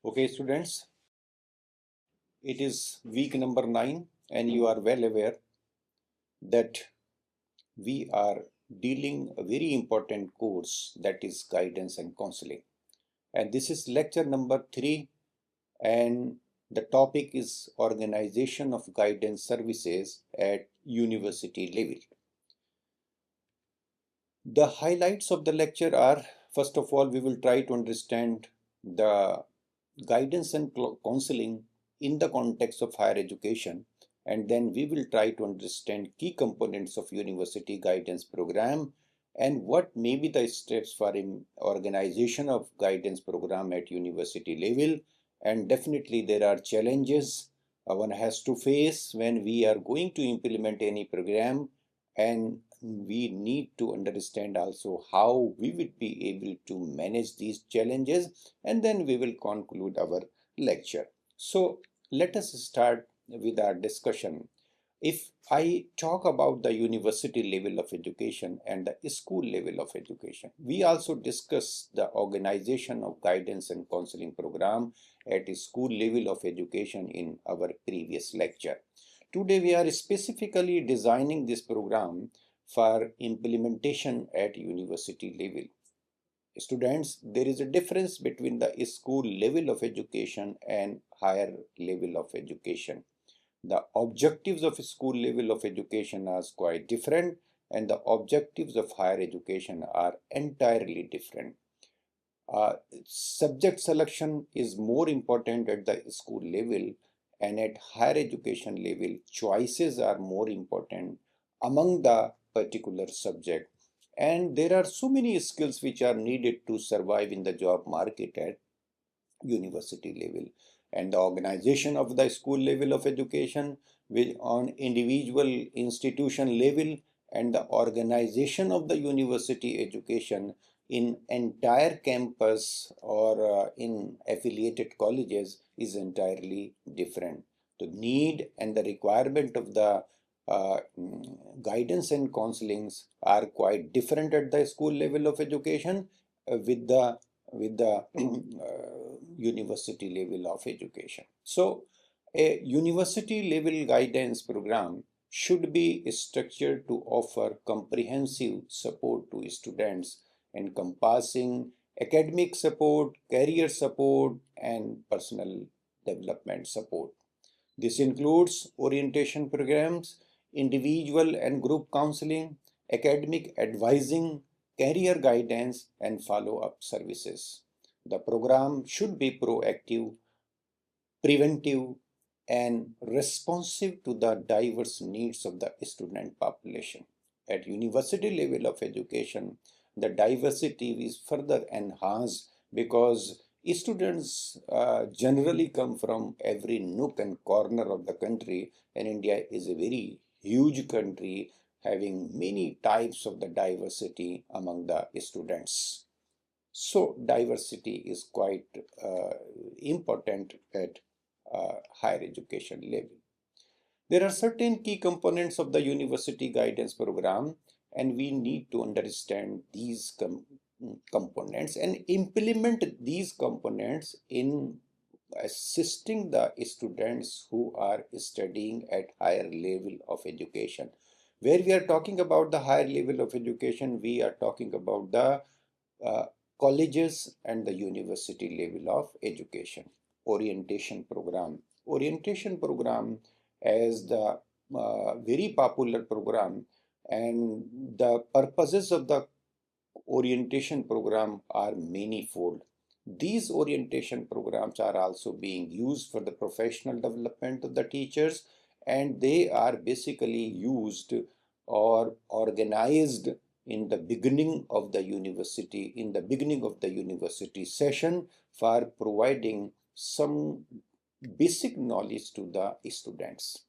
Okay, students, it is week number 9, and you are well aware that we are dealing a very important course, that is guidance and counseling. And this is lecture number 3, and the topic is organization of guidance services at university level. The highlights of the lecture are, first of all, we will try to understand the guidance and counseling in the context of higher education, and then we will try to understand key components of university guidance program and what may be the steps for organization of guidance program at university level. And definitely there are challenges one has to face when we are going to implement any program, and we need to understand also how we will be able to manage these challenges, and then we will conclude our lecture. So let us start with our discussion. If I talk about the university level of education and the school level of education, we also discuss the organization of guidance and counseling program at a school level of education in our previous lecture. Today we are specifically designing this program for implementation at university level. Students, there is a difference between the school level of education and higher level of education. The objectives of school level of education are quite different, and the objectives of higher education are entirely different. Uh, Subject selection is more important at the school level, and at higher education level, choices are more important among the particular subject. And there are so many skills which are needed to survive in the job market at university level. And the organization of the school level of education with on individual institution level, and the organization of the university education in entire campus or in affiliated colleges is entirely different. The need and the requirement of the guidance and counselings are quite different at the school level of education with the university level of education. So a university level guidance program should be structured to offer comprehensive support to students, encompassing academic support, career support, and personal development support. This includes orientation programs, individual and group counseling, academic advising, career guidance, and follow-up services. The program should be proactive, preventive, and responsive to the diverse needs of the student population. At university level of education, the diversity is further enhanced because students generally come from every nook and corner of the country, and India is a very huge country having many types of the diversity among the students. So diversity is quite important at higher education level. There are certain key components of the university guidance program, and we need to understand these components and implement these components in assisting the students who are studying at higher level of education. Where we are talking about the higher level of education, we are talking about the uh, colleges and the university level of education. Orientation program as the very popular program, and the purposes of the orientation program are manifold. These orientation programs are also being used for the professional development of the teachers, and they are basically used or organized in the beginning of the university session for providing some basic knowledge to the students.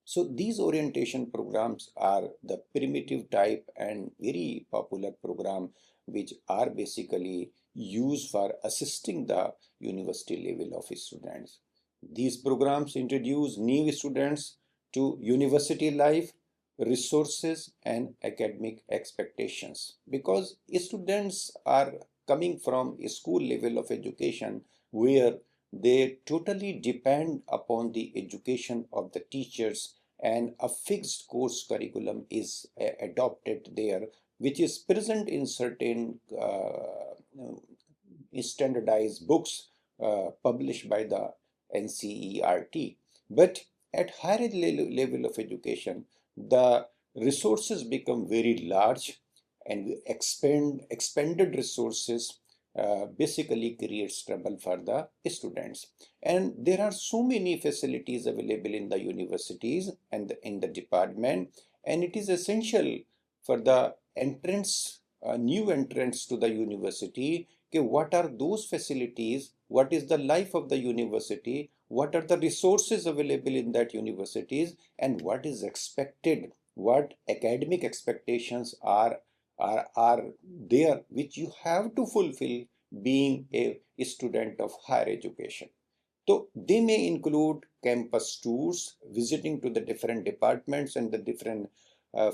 So these orientation programs are the primitive type and very popular program which are basically used for assisting the university level of students. These programs introduce new students to university life, resources, and academic expectations, because students are coming from a school level of education where they totally depend upon the education of the teachers, and a fixed course curriculum is adopted there, which is present in certain standardized books published by the NCERT. But at higher level of education, the resources become very large, and expanded resources basically creates trouble for the students. And there are so many facilities available in the universities and in the department, and it is essential for the entrance, new entrants to the university. Okay, what are those facilities? What is the life of the university? What are the resources available in that universities? And what is expected? What academic expectations are there which you have to fulfill being a student of higher education? So they may include campus tours, visiting to the different departments and the different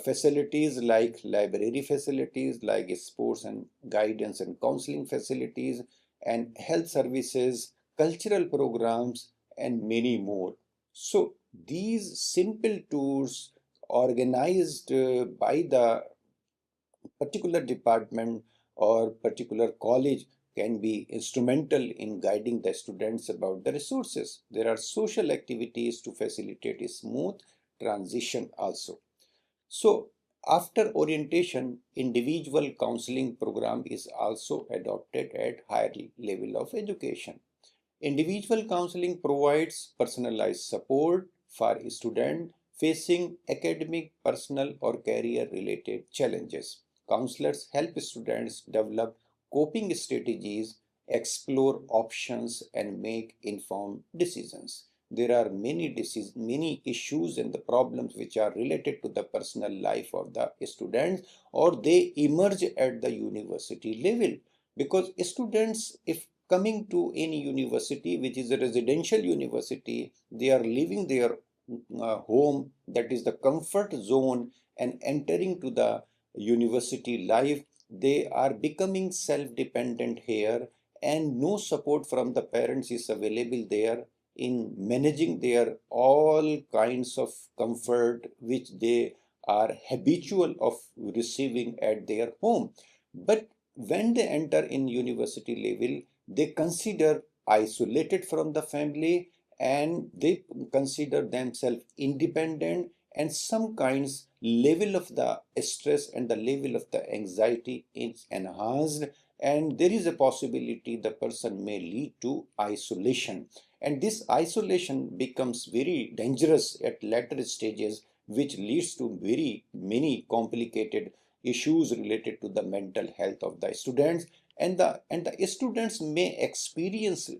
facilities like library facilities, like sports and guidance and counseling facilities, and health services, cultural programs, and many more. So these simple tours organized by the particular department or particular college can be instrumental in guiding the students about the resources. There are social activities to facilitate a smooth transition also. So after orientation, individual counseling program is also adopted at higher level of education. Individual counseling provides personalized support for a student facing academic, personal, or career related challenges. Counselors help students develop coping strategies, explore options, and make informed decisions. There are many issues and the problems which are related to the personal life of the students, or they emerge at the university level, because students, if coming to any university which is a residential university, they are leaving their home, that is the comfort zone, and entering to the university life. They are becoming self-dependent here, and no support from the parents is available there in managing their all kinds of comfort which they are habitual of receiving at their home. But when they enter in university level, they consider isolated from the family, and they consider themselves independent, and some kinds level of the stress and the level of the anxiety is enhanced, and there is a possibility the person may lead to isolation, and this isolation becomes very dangerous at later stages, which leads to very many complicated issues related to the mental health of the students, and the students may experience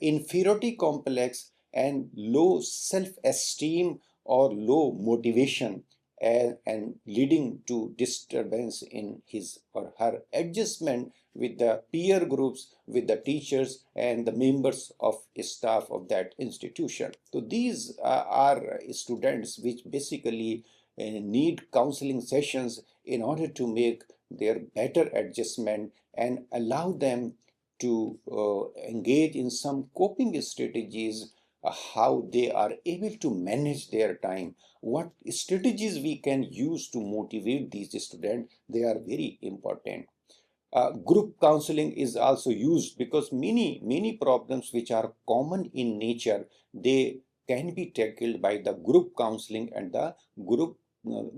inferiority complex and low self-esteem or low motivation, and leading to disturbance in his or her adjustment with the peer groups, with the teachers and the members of staff of that institution. So these are students which basically need counseling sessions in order to make their better adjustment and allow them to engage in some coping strategies, how they are able to manage their time, what strategies we can use to motivate these students, they are very important. Group counseling is also used because many problems which are common in nature, they can be tackled by the group counseling and the group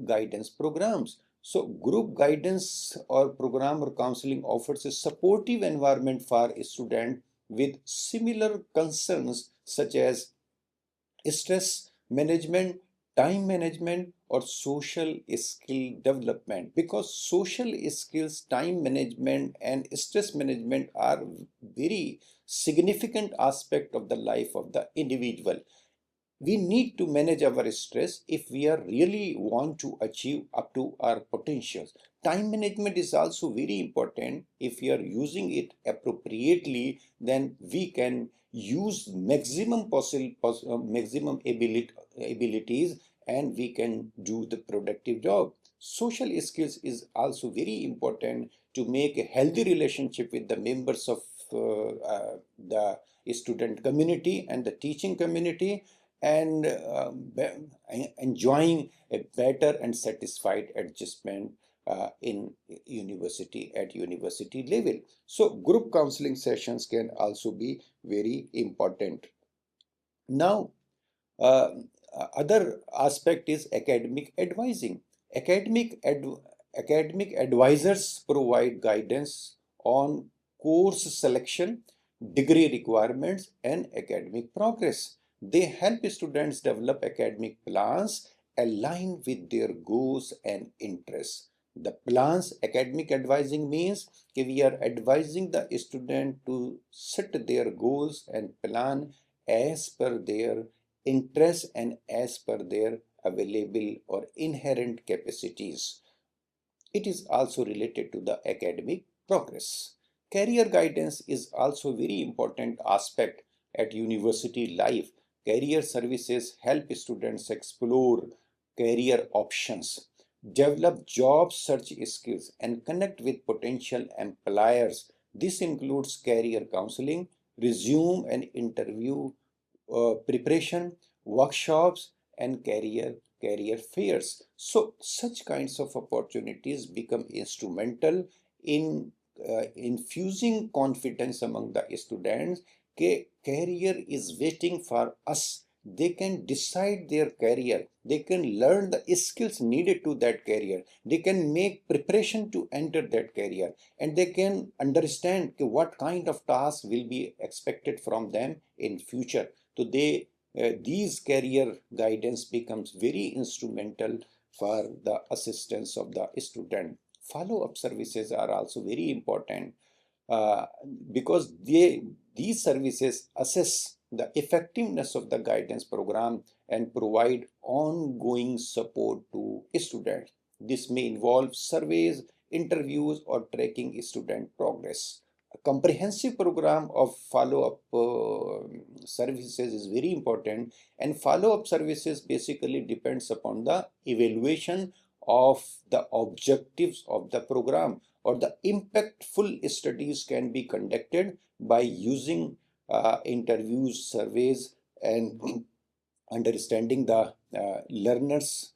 guidance programs. So group guidance or program or counseling offers a supportive environment for a student with similar concerns such as stress management, time management, or social skill development, because social skills, time management, and stress management are very significant aspect of the life of the individual. We need to manage our stress if we are really want to achieve up to our potentials. Time management is also very important. If we are using it appropriately, then we can use maximum maximum abilities, and we can do the productive job. Social skills is also very important to make a healthy relationship with the members of the student community and the teaching community, and enjoying a better and satisfied adjustment in university at university level. So group counseling sessions can also be very important. Now, uh, other aspect is academic advising. Academic academic advisors provide guidance on course selection, degree requirements, and academic progress. They help students develop academic plans aligned with their goals and interests. The plans, academic advising means that we are advising the student to set their goals and plan as per their interests and as per their available or inherent capacities. It is also related to the academic progress. Career guidance is also a very important aspect at university life. Career services help students explore career options, develop job search skills, and connect with potential employers. This includes career counseling, resume and interview preparation, workshops, and career fairs. So such kinds of opportunities become instrumental in infusing confidence among the students. Career is waiting for us. They can decide their career. They can learn the skills needed to that career. They can make preparation to enter that career, and they can understand what kind of tasks will be expected from them in future. So these career guidance becomes very instrumental for the assistance of the student. Follow-up services are also very important uh, because these services assess the effectiveness of the guidance program and provide ongoing support to students. This may involve surveys, interviews, or tracking student progress. A comprehensive program of follow-up services is very important, and follow-up services basically depends upon the evaluation of the objectives of the program, or the impactful studies can be conducted by using interviews, surveys, and understanding the learners'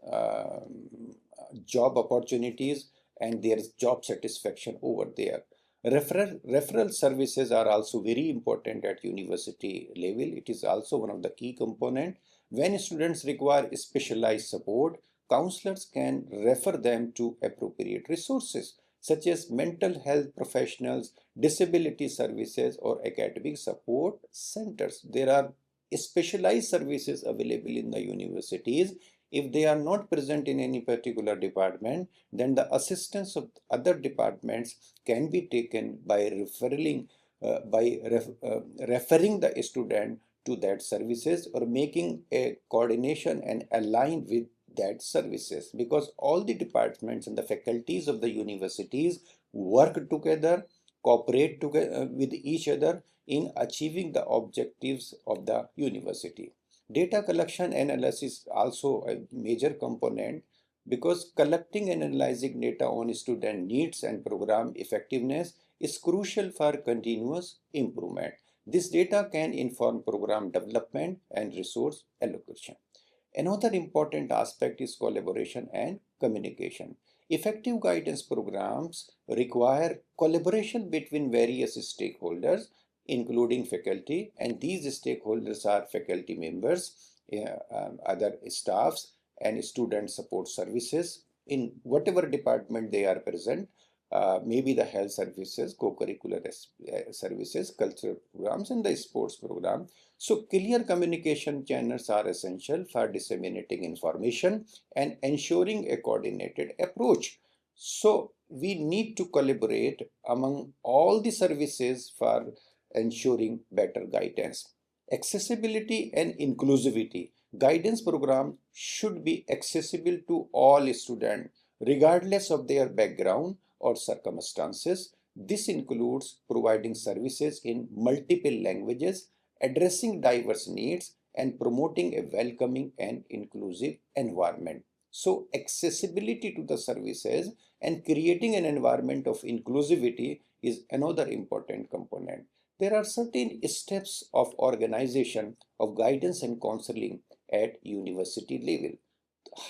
job opportunities and their job satisfaction over there. Referral services are also very important at university level. It is also one of the key component. When students require specialized support, counselors can refer them to appropriate resources such as mental health professionals, disability services, or academic support centers. There are specialized services available in the universities. If they are not present in any particular department, then the assistance of other departments can be taken by referring the student to that services, or making a coordination and align with that services, because all the departments and the faculties of the universities work together, cooperate together with each other in achieving the objectives of the university. Data collection and analysis also a major component, because collecting and analyzing data on student needs and program effectiveness is crucial for continuous improvement. This data can inform program development and resource allocation. Another important aspect is collaboration and communication. Effective guidance programs require collaboration between various stakeholders, including faculty, and these stakeholders are faculty members, other staffs, and student support services in whatever department they are present. Maybe the health services, co-curricular services, cultural programs, and the sports program. So clear communication channels are essential for disseminating information and ensuring a coordinated approach. So we need to collaborate among all the services for ensuring better guidance. Accessibility and inclusivity. Guidance program should be accessible to all students regardless of their background or circumstances. This includes providing services in multiple languages, addressing diverse needs, and promoting a welcoming and inclusive environment. So accessibility to the services and creating an environment of inclusivity is another important component. There are certain steps of organization of guidance and counseling at university level.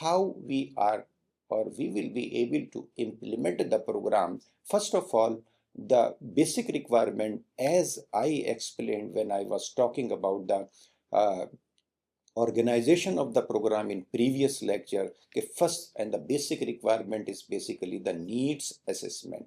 How we are or we will be able to implement the program. First of all, the basic requirement, as I explained when I was talking about the uh, organization of the program in previous lecture, the first and the basic requirement is basically the needs assessment.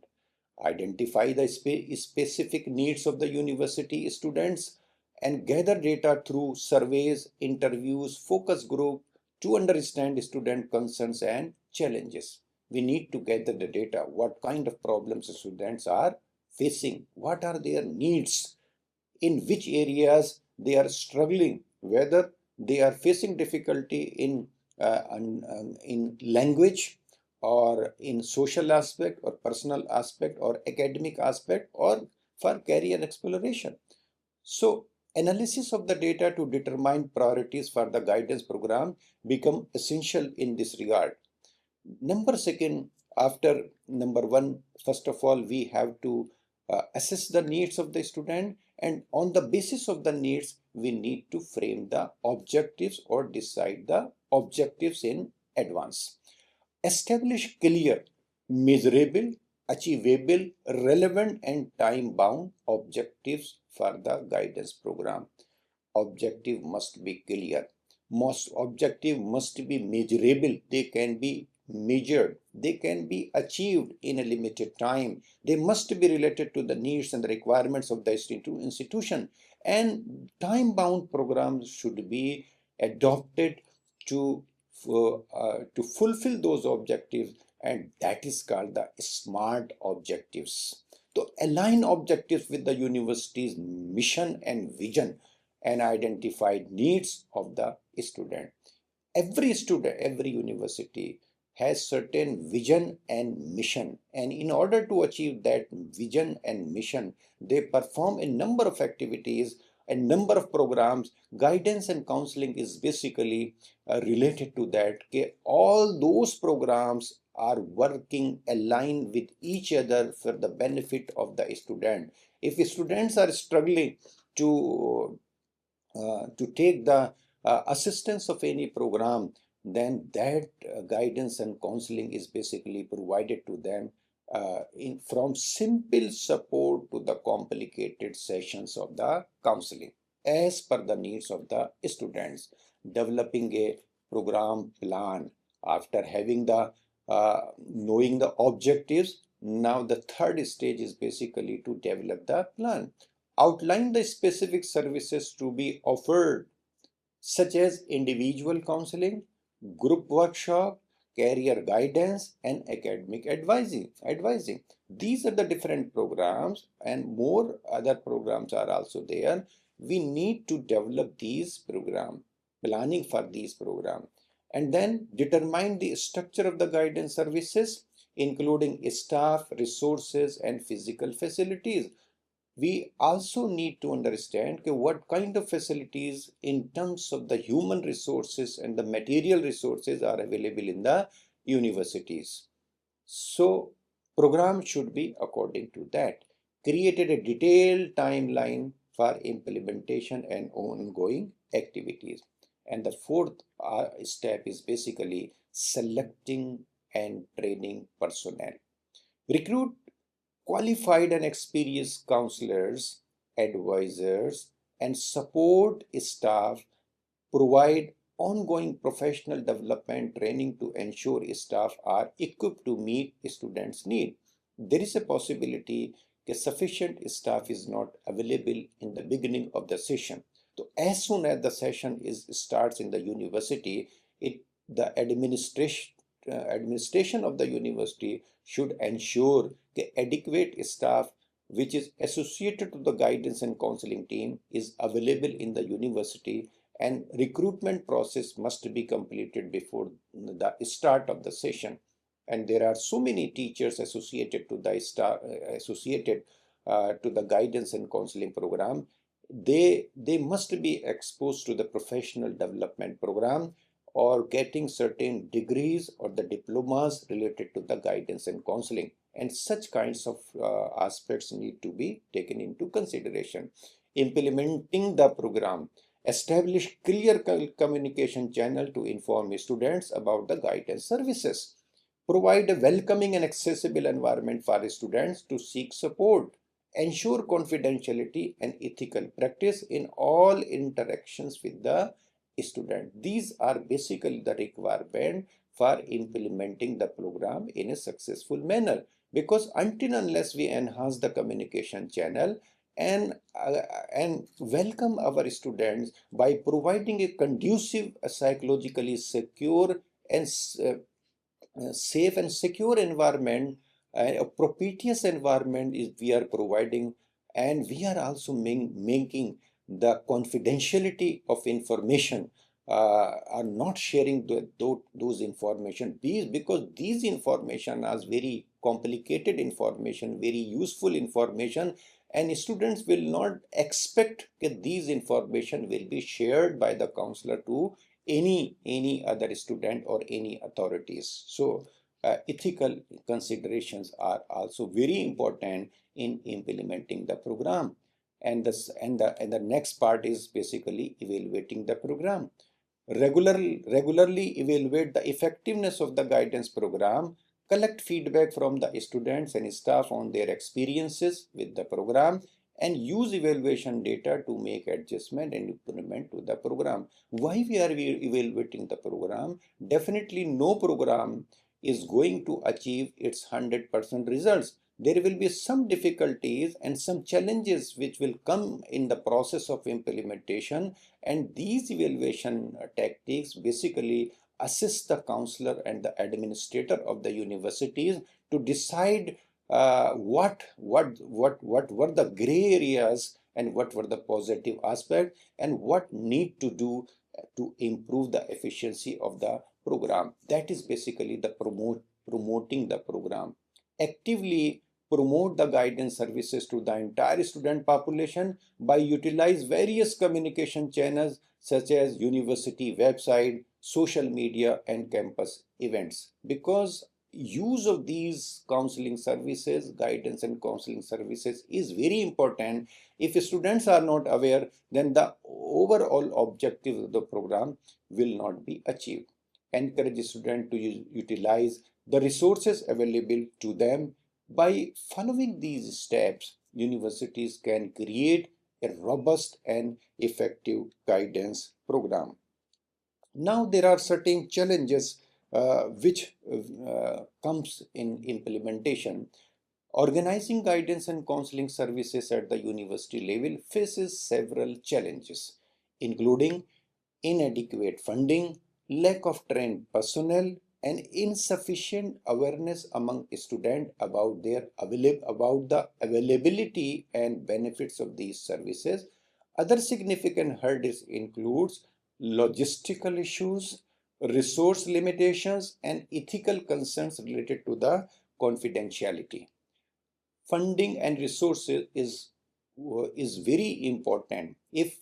Identify the specific needs of the university students and gather data through surveys, interviews, focus group to understand student concerns and challenges. We need to gather the data, what kind of problems students are facing, what are their needs, in which areas they are struggling, whether they are facing difficulty in language or in social aspect or personal aspect or academic aspect or for career exploration. So analysis of the data to determine priorities for the guidance program become essential in this regard. Number second, after number one, first of all, we have to assess the needs of the student, and on the basis of the needs, we need to frame the objectives or decide the objectives in advance. Establish clear, measurable, achievable, relevant, and time-bound objectives for the guidance program. Objective must be clear. Most objective must be measurable. They can be measured. They can be achieved in a limited time. They must be related to the needs and the requirements of the institution. And time-bound programs should be adopted to to fulfill those objectives, and that is called the SMART objectives. To align objectives with the university's mission and vision and identified needs of the student. Every student, every university has certain vision and mission, and in order to achieve that vision and mission, they perform a number of activities, a number of programs. Guidance and counseling is basically related to that. Okay? All those programs are working aligned with each other for the benefit of the student. If students are struggling to take the assistance of any program, then that guidance and counseling is basically provided to them from simple support to the complicated sessions of the counseling as per the needs of the students. Developing a program plan after having the knowing the objectives. Now the third stage is basically to develop the plan. Outline the specific services to be offered, such as individual counseling, group workshop, career guidance, and academic advising. These are the different programs, and more other programs are also there. We need to develop these programs, planning for these programs, and then determine the structure of the guidance services, including staff, resources, and physical facilities. We also need to understand what kind of facilities in terms of the human resources and the material resources are available in the universities. So program should be according to that. Created a detailed timeline for implementation and ongoing activities. And the fourth step is basically selecting and training personnel. Recruit qualified and experienced counselors, advisors, and support staff. Provide ongoing professional development training to ensure staff are equipped to meet students' need. There is a possibility that sufficient staff is not available in the beginning of the session. So as soon as the session starts in the university, the administration of the university should ensure the adequate staff which is associated to the guidance and counseling team is available in the university, and recruitment process must be completed before the start of the session. And there are so many teachers associated to the to the guidance and counseling program. They must be exposed to the professional development program. or getting certain degrees or the diplomas related to the guidance and counseling. And such kinds of aspects need to be taken into consideration. Implementing the program, establish clear communication channel to inform students about the guidance services. Provide a welcoming and accessible environment for students to seek support. Ensure confidentiality and ethical practice in all interactions with the student. These are basically the requirement for implementing the program in a successful manner. Because until unless we enhance the communication channel and welcome our students by providing a conducive, psychologically secure and safe and secure environment, a propitious environment is we are providing, and we are also making the confidentiality of information, are not sharing those information, because these information are very complicated information, very useful information, and students will not expect that these information will be shared by the counselor to any other student or any authorities. So ethical considerations are also very important in implementing the program. And the next part is basically evaluating the program. Regularly evaluate the effectiveness of the guidance program. Collect feedback from the students and staff on their experiences with the program, and use evaluation data to make adjustment and improvement to the program. Why we are evaluating the program? Definitely no program is going to achieve its 100% results. There will be some difficulties and some challenges which will come in the process of implementation, and these evaluation tactics basically assist the counselor and the administrator of the universities to decide what were the gray areas and what were the positive aspects and what need to do to improve the efficiency of the program. That is basically the promoting the program. Actively promote the guidance services to the entire student population by utilize various communication channels such as university website, social media, and campus events. Because use of these counseling services, guidance and counseling services is very important. If students are not aware, then the overall objective of the program will not be achieved. Encourage students to utilize the resources available to them. By following these steps, universities can create a robust and effective guidance program. Now there are certain challenges which comes in implementation. Organizing guidance and counseling services at the university level faces several challenges, including inadequate funding, lack of trained personnel, and insufficient awareness among students about about the availability and benefits of these services. Other significant hurdles includes logistical issues, resource limitations, and ethical concerns related to the confidentiality. Funding and resources is very important. If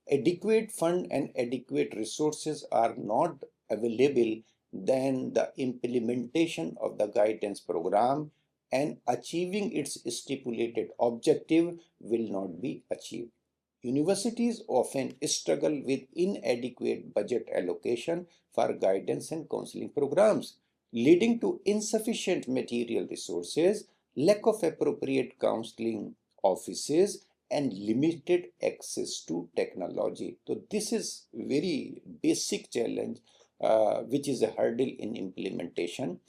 adequate fund and adequate resources are not available, then the implementation of the guidance program and achieving its stipulated objective will not be achieved. Universities often struggle with inadequate budget allocation for guidance and counseling programs, leading to insufficient material resources, lack of appropriate counseling offices, and limited access to technology. So this is very basic challenge which is a hurdle in implementation.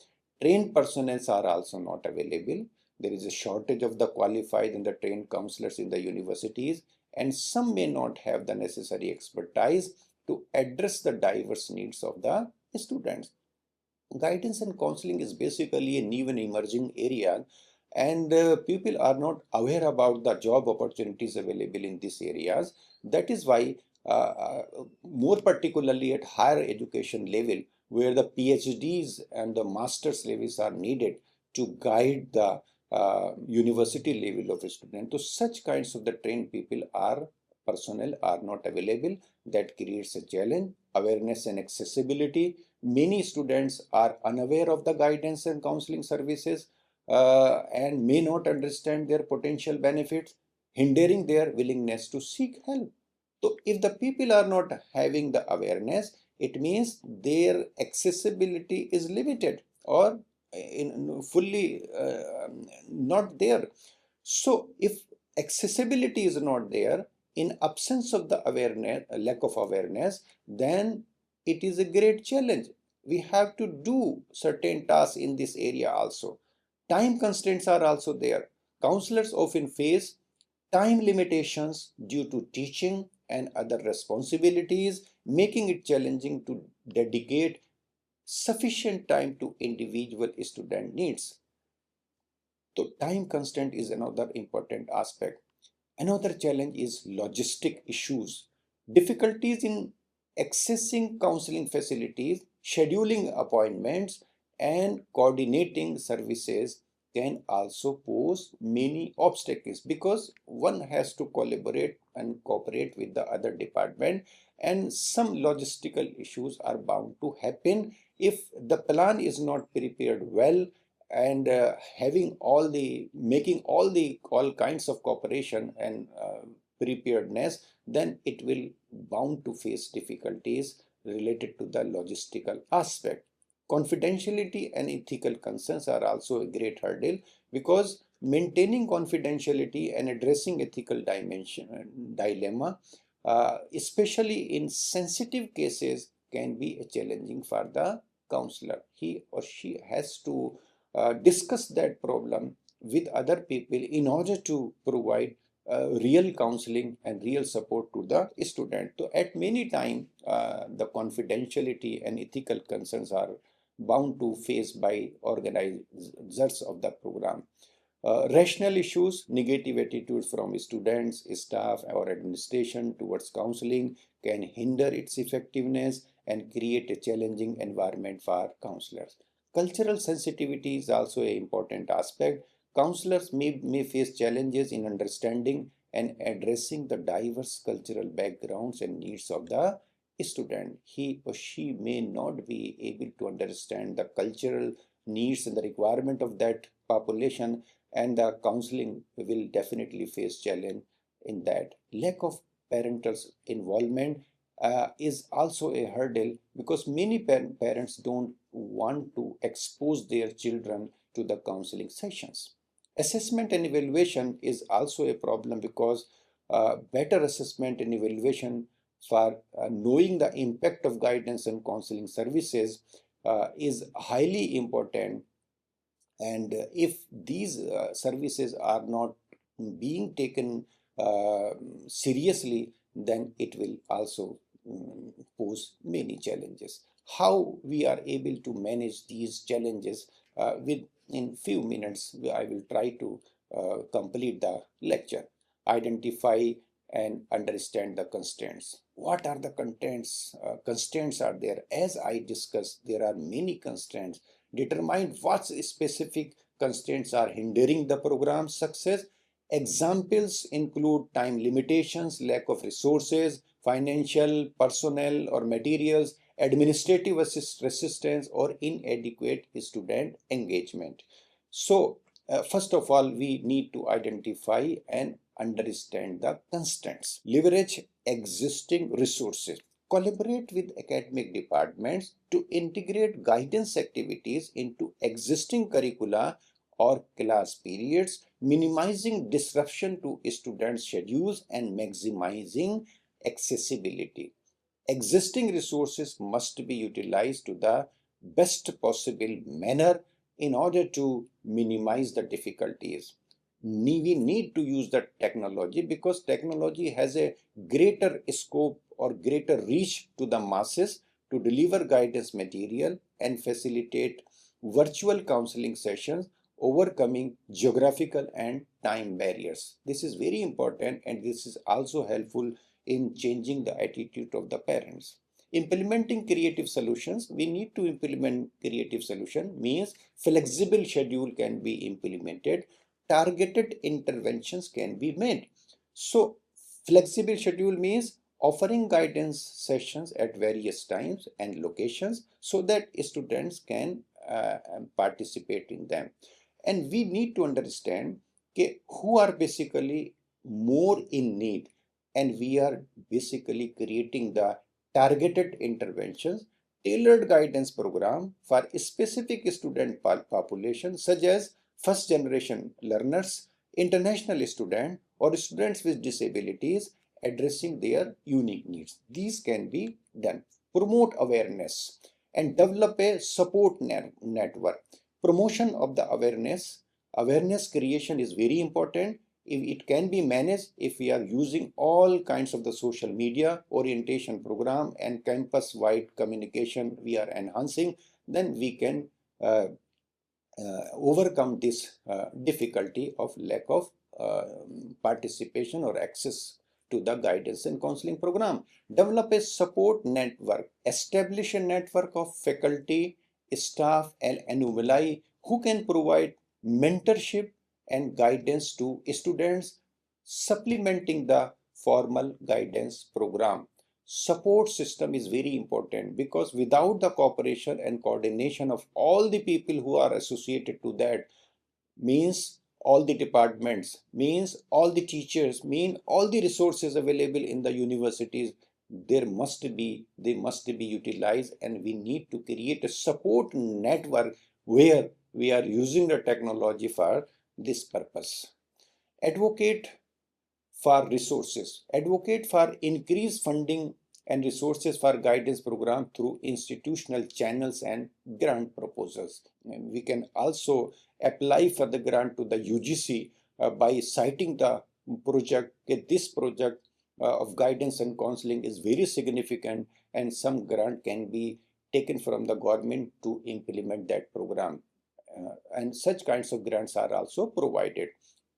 Trained personnel are also not available. There is a shortage of the qualified and the trained counselors in the universities, and some may not have the necessary expertise to address the diverse needs of the students. Guidance and counseling is basically a new and emerging area, and people are not aware about the job opportunities available in these areas. That is why more particularly at higher education level, where the PhDs and the master's levels are needed to guide the university level of a student, so such kinds of the trained people are personnel are not available. That creates a challenge. Awareness and accessibility. Many students are unaware of the guidance and counseling services and may not understand their potential benefits, hindering their willingness to seek help. So if the people are not having the awareness, it means their accessibility is limited or fully not there. So if accessibility is not there, in absence of the awareness, lack of awareness, then it is a great challenge. We have to do certain tasks in this area also. Time constraints are also there. Counselors often face time limitations due to teaching and other responsibilities, making it challenging to dedicate sufficient time to individual student needs. So time constraint is another important aspect. Another challenge is logistic issues. Difficulties in accessing counseling facilities, scheduling appointments, and coordinating services can also pose many obstacles because one has to collaborate and cooperate with the other department, and some logistical issues are bound to happen if the plan is not prepared well, and having making all kinds of cooperation and preparedness, then it will bound to face difficulties related to the logistical aspect. Confidentiality and ethical concerns are also a great hurdle because maintaining confidentiality and addressing ethical dilemma, especially in sensitive cases, can be challenging for the counselor. He or she has to discuss that problem with other people in order to provide real counseling and real support to the student. So at many times, the confidentiality and ethical concerns are bound to face by organizers of the program. Rational issues, negative attitudes from students, staff, or administration towards counseling can hinder its effectiveness and create a challenging environment for counselors. Cultural sensitivity is also an important aspect. Counselors may face challenges in understanding and addressing the diverse cultural backgrounds and needs of the student. He or she may not be able to understand the cultural needs and the requirement of that population, and the counseling will definitely face challenge in that. Lack of parental involvement is also a hurdle because many parents don't want to expose their children to the counseling sessions. Assessment and evaluation is also a problem because better assessment and evaluation for knowing the impact of guidance and counseling services is highly important, and if these services are not being taken uh, seriously, then it will also pose many challenges. How we are able to manage these challenges with in few minutes, I will try to complete the lecture. Identify and understand the constraints. What are the constraints are there? As I discussed, there are many constraints. Determine what specific constraints are hindering the program's success. Examples include time limitations, lack of resources, financial, personnel, or materials, administrative resistance, or inadequate student engagement. So, first of all, we need to identify and understand the constraints. Leverage existing resources. Collaborate with academic departments to integrate guidance activities into existing curricula or class periods, minimizing disruption to students' schedules and maximizing accessibility. Existing resources must be utilized to the best possible manner in order to minimize the difficulties. We need to use the technology because technology has a greater scope or greater reach to the masses to deliver guidance material and facilitate virtual counseling sessions, overcoming geographical and time barriers. This is very important, and this is also helpful in changing the attitude of the parents. Implementing creative solutions, we need to implement creative solution means flexible schedule can be implemented, targeted interventions can be made. So Flexible schedule means offering guidance sessions at various times and locations so that students can participate in them. And we need to understand who are basically more in need, and we are basically creating the targeted interventions, tailored guidance program for specific student population such as first generation learners, international students, or students with disabilities, addressing their unique needs. These can be done. Promote awareness and develop a support network. Promotion of the awareness creation is very important. If it can be managed if we are using all kinds of the social media orientation program and campus wide communication we are enhancing, then we can overcome this difficulty of lack of participation or access to the guidance and counseling program. Develop a support network. Establish a network of faculty, staff, and alumni who can provide mentorship and guidance to students, supplementing the formal guidance program. Support system is very important, because without the cooperation and coordination of all the people who are associated to that, means all the departments, means all the teachers, mean all the resources available in the universities, they must be utilized, and we need to create a support network where we are using the technology for this purpose. Advocate for resources. Advocate for increased funding and resources for guidance program through institutional channels and grant proposals. And we can also apply for the grant to the UGC by citing the project. This project of guidance and counseling is very significant, and some grant can be taken from the government to implement that program. And such kinds of grants are also provided.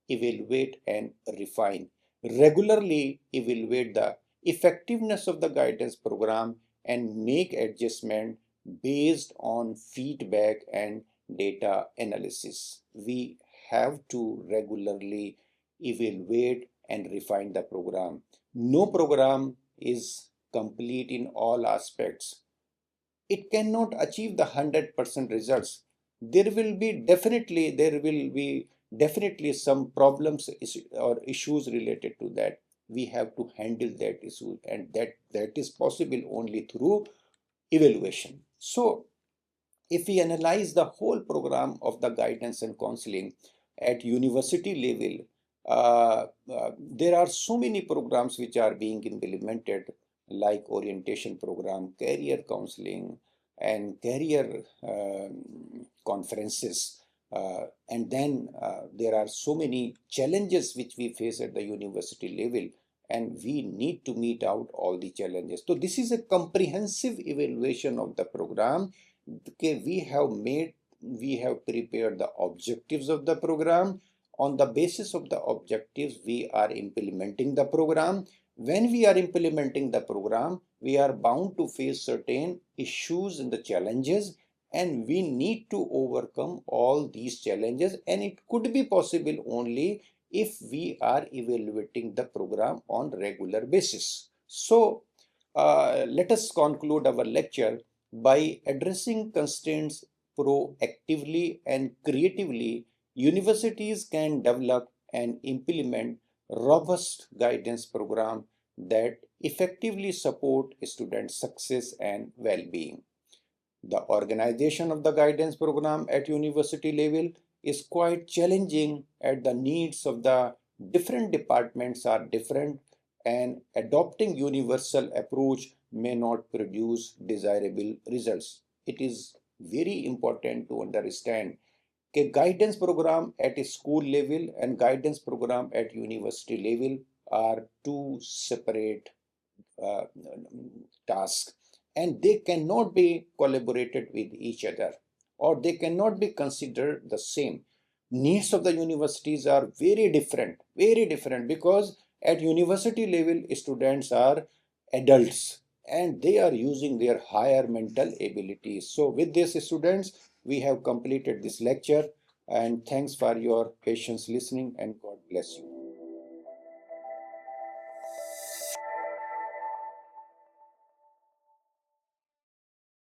Evaluate and refine. Regularly evaluate the effectiveness of the guidance program and make adjustment based on feedback and data analysis. We have to regularly evaluate and refine the program. No program is complete in all aspects. It cannot achieve the 100% results. There will be definitely some problems or issues related to that. We have to handle that issue, and that is possible only through evaluation. So if we analyze the whole program of the guidance and counseling at university level, there are so many programs which are being implemented, like orientation program, career counseling, and career conferences. And then there are so many challenges which we face at the university level, and we need to meet out all the challenges. So this is a comprehensive evaluation of the program. Okay, we have prepared the objectives of the program. On the basis of the objectives, we are implementing the program. When we are implementing the program, we are bound to face certain issues and the challenges, and we need to overcome all these challenges, and it could be possible only if we are evaluating the program on regular basis. So let us conclude our lecture by addressing constraints proactively and creatively. Universities can develop and implement robust guidance programs that effectively support student success and well-being. The organization of the guidance program at university level is quite challenging, as the needs of the different departments are different, and adopting universal approach may not produce desirable results. It is very important to understand that guidance program at a school level and guidance program at university level are two separate uh, tasks, and they cannot be collaborated with each other, or they cannot be considered the same. Needs of the universities are very different, because at university level students are adults and they are using their higher mental abilities. So with this, students, we have completed this lecture, and thanks for your patience listening, and God bless you.